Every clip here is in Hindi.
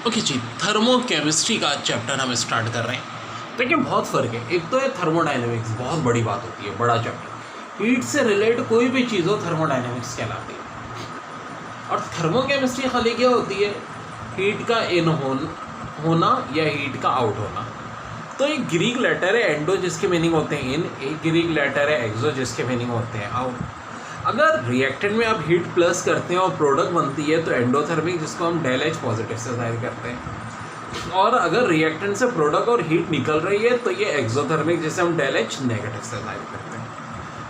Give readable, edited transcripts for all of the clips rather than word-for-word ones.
ओके जी, थर्मोकेमिस्ट्री का चैप्टर हम स्टार्ट कर रहे हैं। देखिए बहुत फ़र्क है। एक तो है थर्मोडाइनमिक्स, बहुत बड़ी बात होती है, बड़ा चैप्टर। हीट से रिलेट कोई भी चीज़ हो थर्मोडाइनमिक्स कहलाती है। और थर्मोकेमिस्ट्री खाली क्या होती है? हीट का इन होना या हीट का आउट होना। तो एक ग्रीक लेटर है एंडो जिसके मीनिंग होते हैं इन, एक ग्रीक लेटर है एक्सो जिसके मीनिंग होते हैं आउट। अगर रिएक्टेंट में आप हीट प्लस करते हैं और प्रोडक्ट बनती है तो एंडोथर्मिक, जिसको हम डेल एच पॉजिटिव से जाहिर करते हैं। और अगर रिएक्टेंट से प्रोडक्ट और हीट निकल रही है तो ये एक्सोथर्मिक, जिसे हम डेल एच नेगेटिव से जाहिर करते हैं।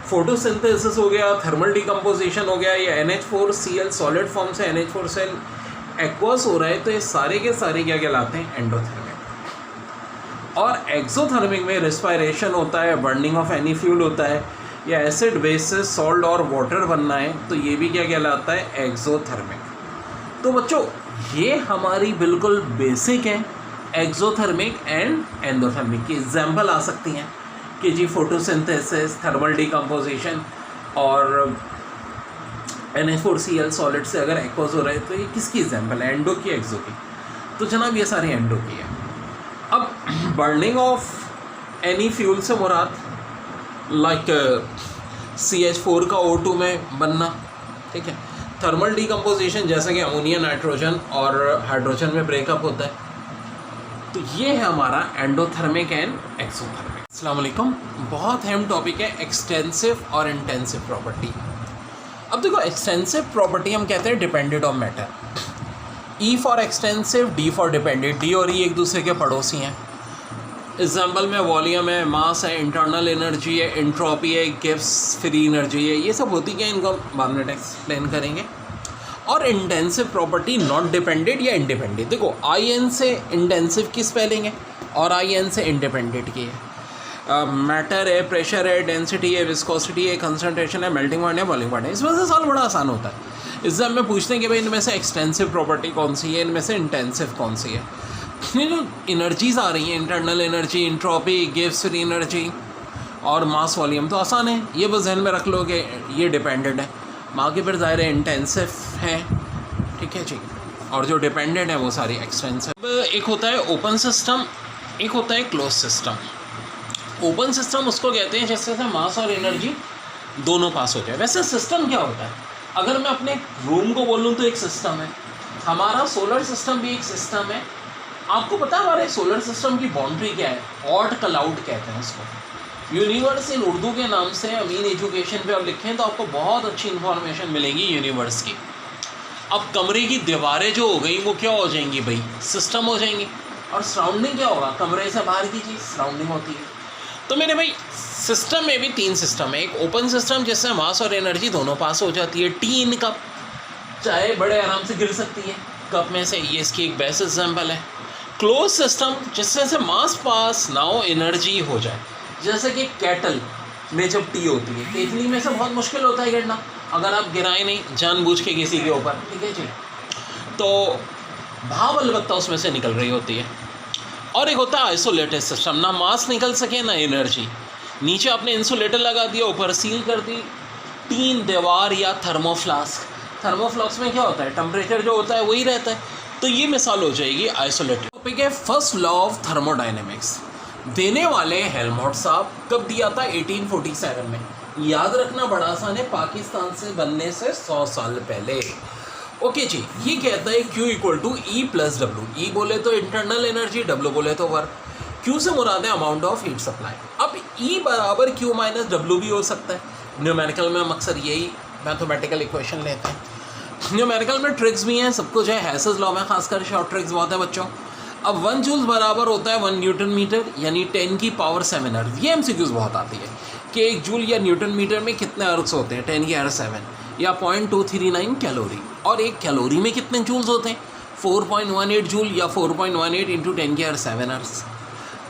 फोटोसिंथेसिस हो गया, थर्मल डिकम्पोजिशन हो गया, या NH4Cl सॉलिड फॉर्म से NH4Cl एक्वस हो रहा है, तो ये सारे के सारे क्या कहलाते हैं? एंडोथर्मिक। और एक्सोथर्मिक में रिस्पायरेशन होता है, बर्निंग ऑफ एनी फ्यूल होता है, या एसिड बेस से सॉल्ट और वाटर बनना है, तो ये भी क्या कहलाता है? एक्सोथर्मिक। तो बच्चों ये हमारी बिल्कुल बेसिक है एक्सोथर्मिक एंड एंडोथर्मिक की। एग्जाम्पल आ सकती हैं कि जी फोटोसिंथेसिस, थर्मल डिकम्पोजिशन और NH4Cl सॉलिड से अगर एक्वस हो रहा है तो ये किसकी एग्जाम्पल है? एंडो की, एक्सो की? तो जनाब ये सारी एंडो की है। अब बर्निंग ऑफ एनी फ्यूल से मुराद लाइक CH4 का O2 में बनना, ठीक है। थर्मल डिकम्पोजिशन जैसे कि अमोनिया, नाइट्रोजन और हाइड्रोजन में ब्रेकअप होता है। तो ये है हमारा एंडोथर्मिक एंड एक्सोथर्मिक। अस्सलाम वालेकुम। बहुत अहम टॉपिक है एक्सटेंसिव और इंटेंसिव प्रॉपर्टी। अब देखो एक्सटेंसिव प्रॉपर्टी हम कहते हैं dependent on matter. E for extensive, D for dependent. D और E एक दूसरे के पड़ोसी हैं। एग्जाम्पल में वॉल्यूम है, मास है, इंटरनल एनर्जी है, एंट्रोपी है, गिब्स फ्री एनर्जी है, ये सब होती क्या, इनको हम बाद में एक्सप्लेन करेंगे। और इंटेंसिव प्रॉपर्टी नॉट डिपेंडेंट या इंडिपेंडेंट। देखो IN से इंटेंसिव की स्पेलिंग है और IN से इंडिपेंडेंट की है। मैटर है, प्रेशर है, डेंसिटी है, विस्कोसिटी है, कंसनट्रेशन है, मेल्टिंग पॉइंट है, बॉइलिंग पॉइंट है। इसमें से सवाल बड़ा आसान होता है। एग्जाम में पूछते हैं कि भाई इनमें से एक्सटेंसिव प्रॉपर्टी कौन सी है, इनमें से इंटेंसिव कौन सी है। ये जो एनर्जीज़ आ रही हैं, internal energy, entropy, Gibbs free energy और मास वॉल्यूम, तो आसान है, ये बस जहन में रख लो कि ये डिपेंडेंट है। बाकी फिर ज़ाहिर है इंटेंसिव है, ठीक है जी। और जो डिपेंडेंट है वो सारी एक्सटेंसिव। एक होता है ओपन सिस्टम, एक होता है क्लोज सिस्टम। ओपन सिस्टम उसको कहते हैं जिससे से मास और एनर्जी दोनों पास हो जाए। वैसे सिस्टम क्या होता है? अगर मैं अपने रूम को बोलूँ तो एक सिस्टम है। हमारा सोलर सिस्टम भी एक सिस्टम है। आपको पता है हमारे सोलर सिस्टम की बाउंड्री क्या है? ऑट क्लाउड कहते हैं उसको। यूनिवर्स इन उर्दू के नाम से अमीन एजुकेशन पे आप लिखें तो आपको बहुत अच्छी इन्फॉर्मेशन मिलेगी यूनिवर्स की। अब कमरे की दीवारें जो हो गई वो क्या हो जाएंगी भाई? सिस्टम हो जाएंगी। और सराउंडिंग क्या होगा? कमरे से बाहर की चीज़ सराउंडिंग होती है। तो मेरे भाई सिस्टम में भी तीन सिस्टम है। एक ओपन सिस्टम जिससे मास और एनर्जी दोनों पास हो जाती है। टीन कप, चाहे बड़े आराम से गिर सकती है कप में से, ये इसकी एक बेस्ट एग्जाम्पल है। क्लोज सिस्टम जिससे से मास पास ना हो, एनर्जी हो जाए, जैसे कि केटल में जब टी होती है, केतली में से बहुत मुश्किल होता है गिरना अगर आप गिराएं नहीं जानबूझ के किसी के ऊपर, ठीक है जी। तो भाप अलबत्ता उसमें से निकल रही होती है। और एक होता है आइसोलेटेड सिस्टम, ना मास निकल सके ना एनर्जी। नीचे आपने इंसुलेटर लगा दिया, ऊपर सील कर दी टीन दीवार या थर्मोफ्लास्क। थर्मोफ्लास्क में क्या होता है? टेम्परेचर जो होता है वही रहता है। तो ये मिसाल हो जाएगी आइसोलेटेड। टॉपिक है फर्स्ट लॉ ऑफ थर्मोडायनेमिक्स। देने वाले हेल्महोल्ट्ज साहब कब दिया था? 1847 में। याद रखना बड़ा आसान है, पाकिस्तान से बनने से 100 साल पहले। ओके जी। ये कहता है Q equal to E plus W। E बोले तो इंटरनल एनर्जी, W बोले तो वर्क। Q से मुराद है अमाउंट ऑफ हीट सप्लाई। अब E बराबर Q माइनस W भी हो सकता है। न्यूमेरिकल में हम अक्सर यही मैथमेटिकल इक्वेशन लेते हैं। न्यूमेरिकल में ट्रिक्स भी हैं, सब कुछ है। हैसेस लॉ में खासकर शॉर्ट ट्रिक्स बहुत है बच्चों। अब 1 जूल्स बराबर होता है 1 न्यूटन मीटर, यानी 10 की पावर 7 अर्थ। ये MCQs बहुत आती है कि 1 जूल या न्यूटन मीटर में कितने अर्थ्स होते हैं? 10 की पावर 7 या 0.239 कैलोरी। और एक कैलोरी में कितने जूल्स होते हैं? 4.18 जूल या 4.18 इंटू 10 की पावर 7 अर्थ्स।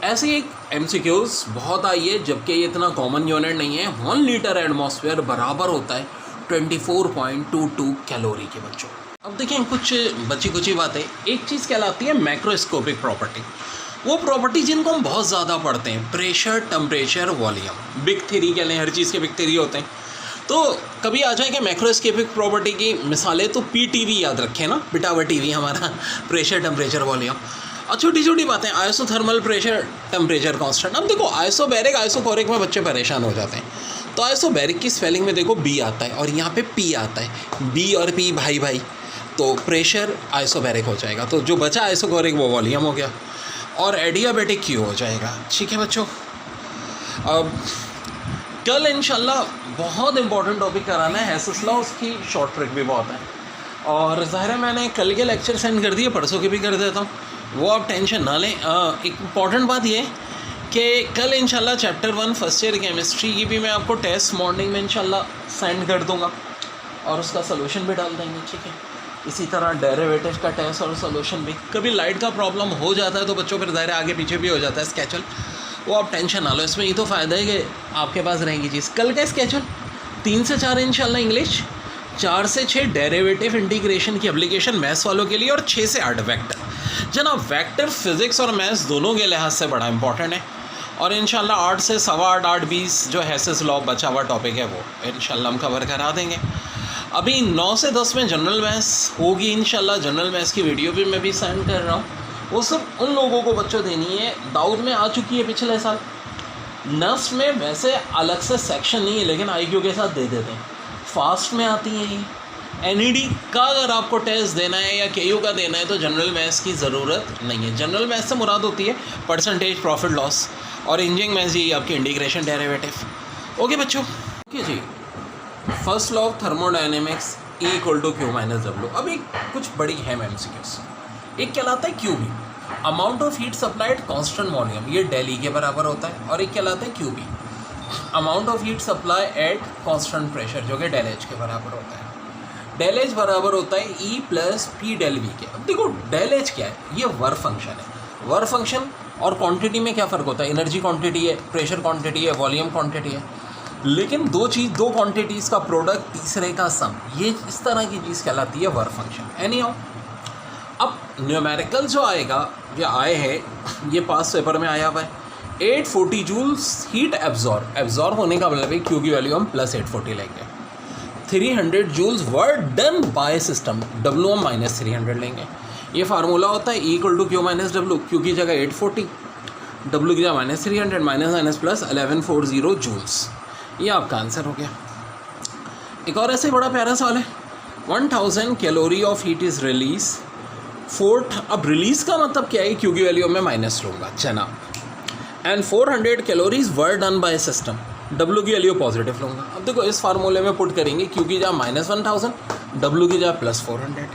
ऐसे एक MCQs बहुत आई है, जबकि ये इतना कॉमन यूनिट नहीं है। 1 लीटर एटमॉस्फेयर बराबर होता है 24.22 कैलोरी के बच्चों। अब देखें कुछ बची कुची बातें। एक चीज़ कहलाती है मैक्रोस्कोपिक प्रॉपर्टी। वो प्रॉपर्टी जिनको हम बहुत ज़्यादा पढ़ते हैं, pressure, temperature, volume. Big three कह लें, हर चीज़ के बिग थ्री होते हैं। तो तो कभी आ जाएंगे मैक्रोस्कोपिक प्रॉपर्टी की मिसालें, तो PTV याद रखें ना, बिटावा टीवी हमारा प्रेशर टेम्परेचर वॉल्यूम, और छोटी छोटी बातें, आइसोथर्मल प्रेशर टेम्परेचर कांस्टेंट। अब देखो आइसोबैरिक आइसोकोरिक में बच्चे परेशान हो जाते हैं। तो आइसोबैरिक की स्पेलिंग में देखो B आता है और यहाँ पे P आता है, B और P भाई भाई, तो प्रेशर आइसोबैरिक हो जाएगा। तो जो बचा आइसोकोरिक वो वॉल्यूम हो गया, और एडियाबैटिक Q हो जाएगा। ठीक है बच्चों, अब कल इंशाल्लाह बहुत इंपॉर्टेंट टॉपिक कराना है हेसेस लॉ, उसकी शॉर्ट ट्रिक भी बहुत है, और ज़ाहिर है मैंने कल के लेक्चर सेंड कर दिए, परसों के भी कर देता हूँ, वो आप टेंशन ना लें। एक इम्पॉर्टेंट बात ये कि कल इंशाल्लाह चैप्टर 1 फर्स्ट ईयर केमिस्ट्री की भी मैं आपको टेस्ट मॉर्निंग में इंशाल्लाह सेंड कर दूँगा, और उसका सोल्यूशन भी डाल देंगे। ठीक है, इसी तरह डेरिवेटिव का टेस्ट और सोल्यूशन भी। कभी लाइट का प्रॉब्लम हो जाता है तो बच्चों फिर ज़ाहिर आगे पीछे भी हो जाता है स्केचुअल, वो आप टेंशन ना लो। इसमें ये तो फ़ायदा है कि आपके पास रहेंगी चीज़। कल का स्केचुअल 3 से 4 इंशाल्लाह इंग्लिश, 4 से 6 डेरिवेटिव इंटीग्रेशन की एप्लीकेशन मैथ्स वालों के लिए, और 6 से 8 वेक्टर। जनाब वेक्टर फिज़िक्स और मैथ्स दोनों के लिहाज से बड़ा इंपॉर्टेंट है, और इंशाल्लाह 8 से 8:15 8:20 जो हेसेस लॉ बचा हुआ टॉपिक है वो इंशाल्लाह हम कवर करा देंगे। अभी 9 से 10 में जनरल मैथ्स होगी इंशाल्लाह। जनरल मैथ्स की वीडियो भी मैं भी सेंड कर रहा हूँ, वो सब उन लोगों को बच्चों देनी है। दाऊद में आ चुकी है पिछले साल, नस्ट में वैसे अलग से सेक्शन नहीं है, लेकिन IQ के साथ दे देते हैं। फास्ट में आती हैं ये। NED का अगर आपको टेस्ट देना है या KU का देना है तो जनरल मैथ्स की ज़रूरत नहीं है। जनरल मैथ्स से मुराद होती है परसेंटेज प्रॉफिट लॉस, और इंजीनियरिंग मैथ्स ये आपकी इंटीग्रेशन डेरिवेटिव। ओके बच्चों, ओके जी। First law of thermodynamics E = Q - W। अभी कुछ बड़ी है MCQs। एक कहलाता है QB, amount of heat supplied constant volume, ये डेली के बराबर होता है, और एक कहलाता है QB, amount of heat supply at constant pressure, जो कि डेल H के बराबर होता है। डेल H बराबर होता है E + P del V के। अब देखो डेल H क्या है, ये वर्क फंक्शन है। वर्क फंक्शन और क्वांटिटी में क्या फ़र्क होता है, एनर्जी क्वांटिटी है, प्रेशर क्वांटिटी है, वॉल्यूम क्वांटिटी है, लेकिन दो क्वांटिटीज़ का प्रोडक्ट, तीसरे का सम, ये इस तरह की चीज़ कहलाती है वर्क फंक्शन। एनी हाउ, अब न्यूमेरिकल जो आएगा, ये आए हैं, ये पास पेपर में आया हुआ है। 840 जूल्स हीट एब्जॉर्ब होने का मतलब है Q की वैल्यू हम +840 लेंगे। 300 joules work done by system, W हम -300 लेंगे। ये फार्मूला होता है E = Q - W, Q की जगह 840, W की जगह -300, माइनस प्लस 1140 जूल्स। ये आपका आंसर हो गया। एक और ऐसे बड़ा प्यारा सवाल है, 1000 calorie of heat is release 4। अब रिलीज़ का मतलब क्या है, Q की वैल्यू में माइनस लूँगा जना, and 400 calories were done by system, W की वैल्यू पॉजिटिव लूँगा। अब देखो इस फार्मूले में पुट करेंगे, Q की जगह -1000, W की जगह +400।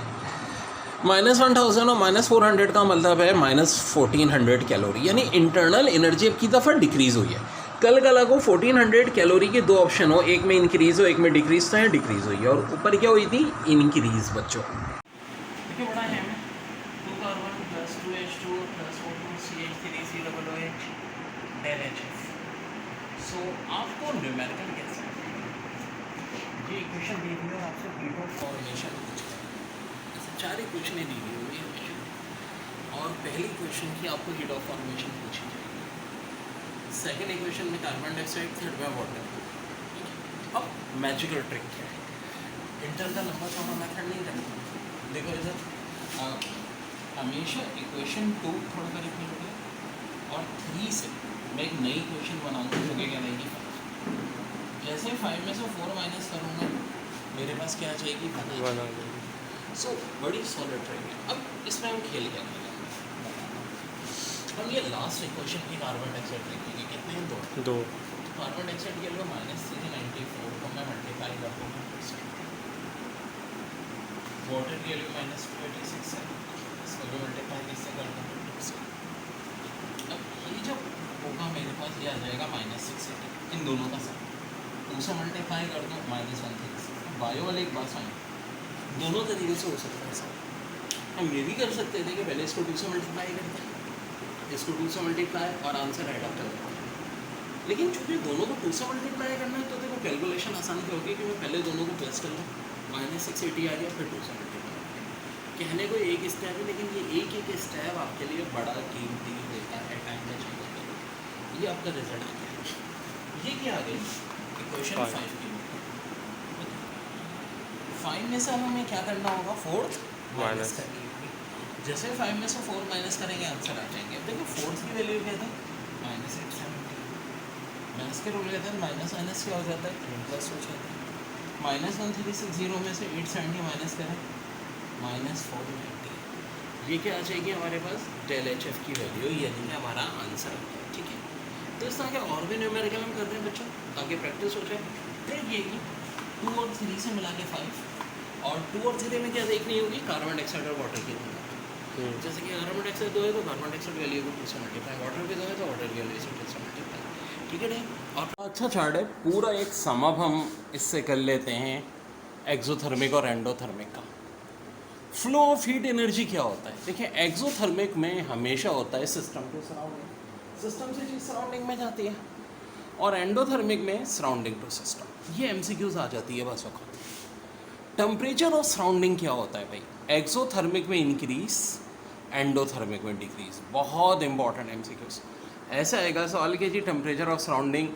-1000 और -400 का मतलब है -1400 कैलोरी, यानी इंटरनल एनर्जी की दफ़ा डिक्रीज़ हुई है। कल कल को 1400 कैलोरी के 2 ऑप्शन हो, एक में इंक्रीज़ हो एक में डिक्रीज़, तो है डिक्रीज़ हुई है, और ऊपर क्या हुई थी, इंक्रीज़। बच्चों देखिए बड़ा है, 2 carbon + 2 H2 + O2 CH3 COOH del HF। सो आपको न्यूमेरिकल कैसे, ये इक्वेशन दी हुई है और आपसे हीट ऑफ फॉर्मेशन पूछा है। ऐसे 4 इक्वेशन दी हुई है, और पहली इक्वेशन की आपको हीट ऑफ फॉर्मेशन पूछी जाएगी, सेकेंड इक्वेशन में कार्बन डाइऑक्साइड, थर्ड में वाटर। अब मैजिकल ट्रिक क्या है, इंटर का लंबा चौड़ा मेथड नहीं करना। देखो इधर हमेशा इक्वेशन 2 थोड़ा करीब मिलोगे, और 3 से मैं एक नई इक्वेशन बनाऊंगा जो कि कहलाएगी 5। जैसे 5 में से 4 माइनस करूँगा, मेरे पास क्या आ जाएगी, 1 आ जाएगी। सो बड़ी सॉलिड ट्रिक है। अब इसमें हम खेल क्या करेंगे, हम ये लास्ट इक्वेशन की कार्बन डाइऑक्साइड लिखेंगे, कितने हैं, 2। कार्बन डाइऑक्साइड के लिए -394 को मैं मल्टीप्लाई कर दूँगा, वाटर के लिए -286 है, इसको भी मल्टीप्लाई किससे कर दूँगा। अब ये जब होगा मेरे पास ये आ जाएगा -680, इन दोनों का सम 2 से मल्टीप्लाई कर दूँ, -136। बायो वाले एक बात समझ, दोनों तरीके से हो सकता है सर। हम ये भी कर सकते थे कि पहले इसको 2 से मल्टीप्लाई करते हैं, इसको 2 से मल्टीप्लाई और आंसर ऐड अप कर देते हैं, लेकिन चूँकि दोनों को 2 से मल्टीप्लाई करना है तो देखो कैलकुलेशन आसान क्या होगी कि मैं पहले दोनों को प्लस कर लूँ, -680 आ गया, फिर 2 से मल्टीप्लाई। कहने को एक स्टेप है, लेकिन ये एक स्टेप आपके लिए बड़ा कीमती देता है टाइम बचाने। ये आपका रिजल्ट आ गया। ये क्या आ गई, इक्वेशन 5 की। 5 में से हमें क्या करना होगा, 4 माइनस Minus. करनी होगी। जैसे 5 में से 4 माइनस करेंगे आंसर आ जाएंगे। अब देखो 4 की वैल्यू क्या था, -870। माइनस के रूल लेते हैं, माइनस माइनस क्या हो जाता है, प्लस हो जाता है। -1360 में से 870 माइनस करें, -490। ये क्या आ जाएगी हमारे पास, डेल एच एफ की वैल्यू, यानी कि हमारा आंसर आ गया। ठीक है, तो इस तरह के और भी न्यूमेरिकल हम करते हैं बच्चों, ताकि प्रैक्टिस हो जाए। ट्रिक ये कि 2 और 3 से मिला के 5, और 2 और 3 में क्या देखनी होगी, कार्बन डाइऑक्साइड और वाटर की दोनों। जैसे कि कार्बन डाइऑक्साइड 2 है तो कार्बन डाइऑक्साइड वैल्यू को 2 से मल्टीप्लाई, वाटर भी 2 है तो वाटर की वैल्यू से 2 से मल्टीप्लाई। ठीक है, और अच्छा चार्ट है, पूरा एक सम अप हम इससे कर लेते हैं एक्सोथर्मिक और एंडोथर्मिक का। फ्लो ऑफ हीट एनर्जी क्या होता है, देखिए एक्सोथर्मिक में हमेशा होता है सिस्टम के सराउंडिंग, सिस्टम से चीज़ सराउंडिंग में जाती है, और एंडोथर्मिक में सराउंडिंग टू सिस्टम। ये एमसीक्यूज आ जाती है बस वक्त। टेम्परेचर ऑफ सराउंडिंग क्या होता है भाई, एक्सोथर्मिक में इंक्रीज, एंडोथर्मिक में डिक्रीज। बहुत इंपॉर्टेंट एमसीक्यूज ऐसा आएगा सवाल कि जी टेम्परेचर ऑफ सराउंडिंग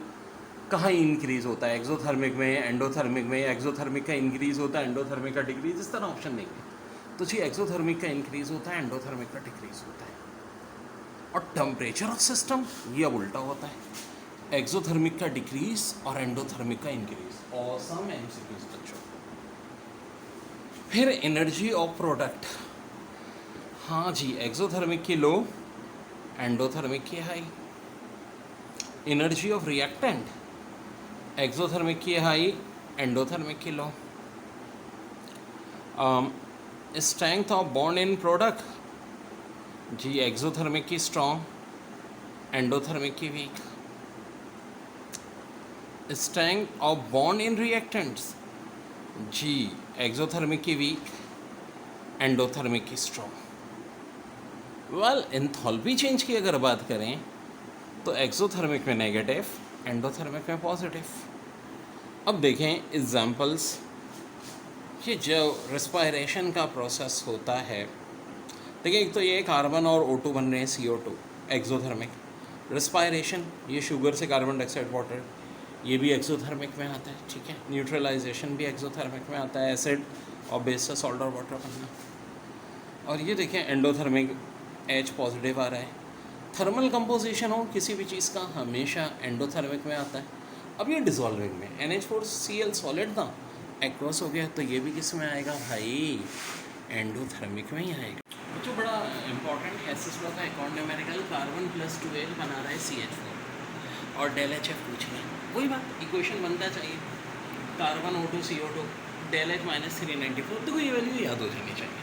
कहाँ इंक्रीज होता है, एक्सोथर्मिक में, एंडोथर्मिक में, एक्सोथर्मिक का इंक्रीज होता है, एंडोथर्मिक का डिक्रीज, इस तरह ऑप्शन देंगे। तो जी एक्सोथर्मिक का इंक्रीज होता है, एंडोथर्मिक का डिक्रीज होता है। और टेम्परेचर ऑफ सिस्टम ये अब उल्टा होता है, एक्सोथर्मिक का डिक्रीज और एंडोथर्मिक का इंक्रीज। ऑसम एमसीक्यूज बच्चों। फिर एनर्जी ऑफ प्रोडक्ट, हाँ जी एक्सोथर्मिक की लो, एंडोथर्मिक की high. Energy of reactant, exothermic की हाई, एंडोथर्मिक की low. Strength of bond in product, जी एक्सोथर्मिक की स्ट्रॉन्ग, एंडोथर्मिक की weak. Strength of bond in reactants, जी एक्सोथर्मिक की वीक, एंडोथर्मिक की स्ट्रॉन्ग। वेल एंथैल्पी चेंज की अगर बात करें तो एक्सोथर्मिक में नेगेटिव, एंडोथर्मिक में पॉजिटिव। अब देखें एग्जांपल्स, ये जो रेस्पायरेशन का प्रोसेस होता है, देखिए एक तो ये कार्बन और O2 बन रहे हैं, CO2 एक्सोथर्मिक। रेस्पायरेशन, ये शुगर से कार्बन डाइऑक्साइड वाटर, ये भी एक्सोथर्मिक में आता है। ठीक है, न्यूट्रलाइजेशन भी एक्सोथर्मिक में आता है, एसिड और बेस से सॉल्ट और वाटर बनना। और ये देखें एंडोथर्मिक, H पॉजिटिव आ रहा है। थर्मल कंपोजिशन हो किसी भी चीज़ का हमेशा एंडोथर्मिक में आता है। अब ये डिजॉल्विंग में NH4Cl सॉलिड था, एक्वस हो गया, तो ये भी किस में आएगा भाई, एंडोथर्मिक में ही आएगा। जो बड़ा इंपॉर्टेंट है लॉ का account numerical, carbon plus 2L बना रहा है CH4 और डेल एच एफ पूछ रहे हैं, वही बात इक्वेशन बनता चाहिए, carbon O2 CO2 del H -394। तो ये वैल्यू याद हो जानी चाहिए,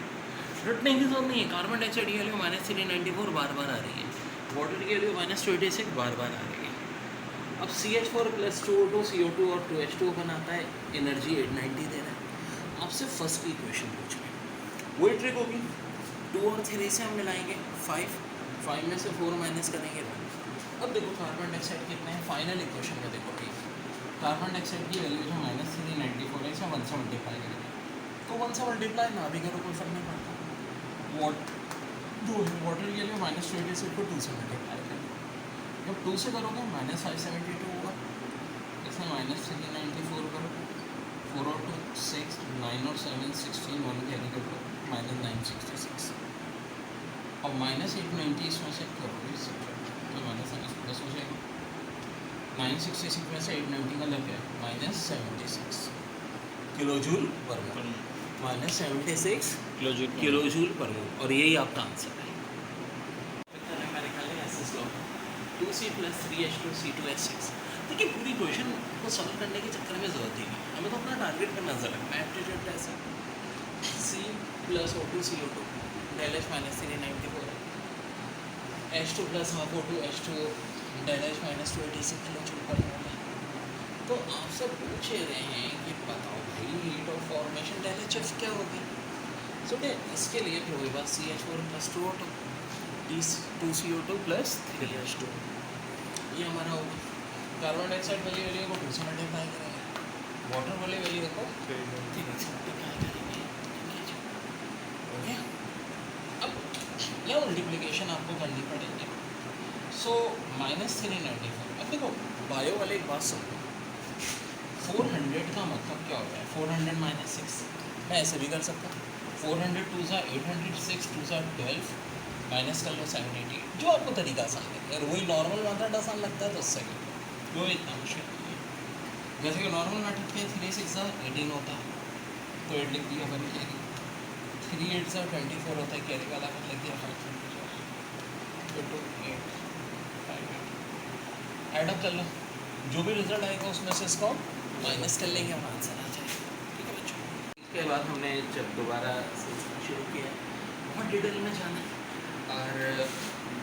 रटने की जरूरत नहीं है। कार्बन डाइऑक्साइड की वैल्यू -394 बार बार आ रही है, वाटर की वैल्यू -26 बार बार आ रही है। अब CH4 प्लस 2O2 CO2 और 2H2 बनाता है, एनर्जी 890 दे रहा है। आपसे फर्स्ट की इक्वेशन पूछ रहे हैं, वही ट्रिक होगी, 2 और 3 से हम मिलाएंगे 5 में से 4 माइनस करेंगे 1। अब देखो कार्बन डाइऑक्साइड कितने हैं, फाइनल इक्वेशन में देखो ठीक, कार्बन डाइऑक्साइड की वैल्यू जो -394 है, इसे 1 से मल्टीप्लाई करेंगे, तो 1 से मल्टीप्लाई ना भी करो कोई फर्क नहीं पड़ता। वाटर की वैल्यू -26 को 2 से मल्टीप्लाई करेंगे, जब 2 से करोगे -572 होगा, इसमें -394 करो, 4 और 2 6, 9 और 7 16, 1 कैरी कर लो, -966। और -890 इसमें से करोगे, तो प्लस हो जाएगा। 966 में से 890 का लग गया -76 किलो जूल पर मोल, -76 किलो जूल पर मोल, और यही आपका आंसर है। 2C + 3H2C2H6। देखिए पूरी क्वेश्चन को सॉल्व करने के चक्कर में ज़रूरत ही नहीं, हमें तो अपना टारगेट करना ज़रा है। एप्टीट्यूड टेस्ट है, C + O2 CO2 del H -394 है, H2 + half O2 H2O del H -286 kilo joule पर मोल है। तो आपसे पूछ रहे हैं कि बताओ भाई heat of formation del HF क्या होगी। सो इसके लिए फिर वही बात, CH4 + 2O2 2CO2 + 3H2, ये हमारा होगा। कार्बन डाइऑक्साइड वाली वैल्यू को 2 से मल्टीप्लाई करेंगे, वाटर वाली वैल्यू को 3 से मल्टीप्लाई करेंगे। ओके, अब यह मल्टीप्लिकेशन आपको करनी पड़ेगी। सो -394। अब देखो बायो वाले एक बात सुनो, 400 का मतलब क्या होता है, 400 - 6 मैं ऐसे भी कर सकता हूँ, 400 टू सा 800, 6 टू सा 12, माइनस कर लो 788, जो आपको तरीका आसान लगे। अगर वही नॉर्मल मेथड आसान लगता है तो उससे वो इतना मुश्किल नहीं है। जैसे कि नॉर्मल मेथड के 3 6 18 होता है तो 8 लिख दिया बन जाएगी, 3 8 24 होता है, कैरी वाला कर लिख दिया 5 तो 2 8 5 8 एडअप कर लो, जो भी रिजल्ट आएगा उसमें से इसको माइनस कर लेंगे और आंसर आ जाएगा। ठीक है बच्चों, इसके बाद हमने जब दोबारा सिलसिला शुरू किया बहुत डिटेल में जाना है, और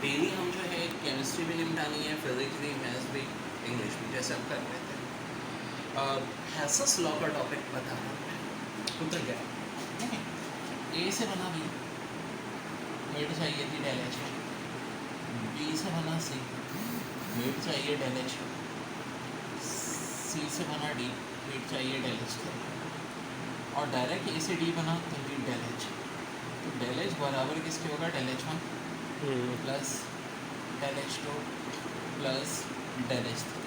डेली हम जो है केमिस्ट्री भी निपटानी है, फिजिक्स भी, मैथ्स भी, इंग्लिश भी, जैसे आप कर रहे थे। हैसस लॉ का टॉपिक बता रहा हूँ, उतर गया। ए से बना बी, मिड चाहिए थी डेल एच, बी से बना सी, मिड चाहिए डेल एच, सी से बना डी, मिड चाहिए डेल एच, और डायरेक्ट ए से डी बना तो भी डेल एच, तो डेल एच बराबर किसके होगा, del H 1 plus del H 2 plus del H 3।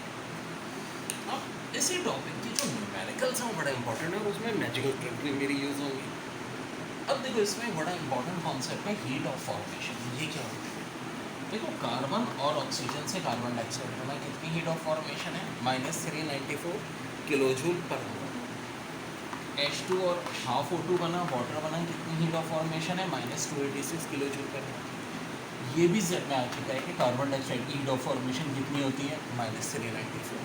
अब इसी टॉपिक की जो न्यूमेरिकल्स हैं वो बड़ा इंपॉर्टेंट है और उसमें मैजिकल ट्रिक भी मेरी यूज़ होंगी। अब देखो इसमें बड़ा इंपॉर्टेंट कॉन्सेप्ट है हीट ऑफ फॉर्मेशन। ये क्या होता है? देखो कार्बन और ऑक्सीजन से कार्बन डाइऑक्साइड में कितनी हीट ऑफ फॉर्मेशन है, -394 किलोजूल पर मोल। H2 और हाफ O2 बना, वाटर बना, कितनी हीट ऑफ फॉर्मेशन है, -286 किलोजूल पर मोल। ये भी जेड में आ चुका है कि कार्बन डाइऑक्साइड की हीट ऑफ फॉर्मेशन कितनी होती है, -394।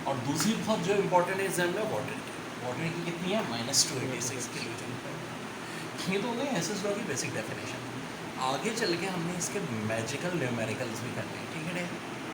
और दूसरी बहुत जो इम्पोर्टेंट है जेड में वाटर की कितनी है, -286 किलोजूल पर। ये तो हो गई एसएस लॉ की बेसिक डेफिनेशन। आगे चल के हमने इसके मैजिकल न्यूमेरिकल्स भी करने हैं, ठीक है।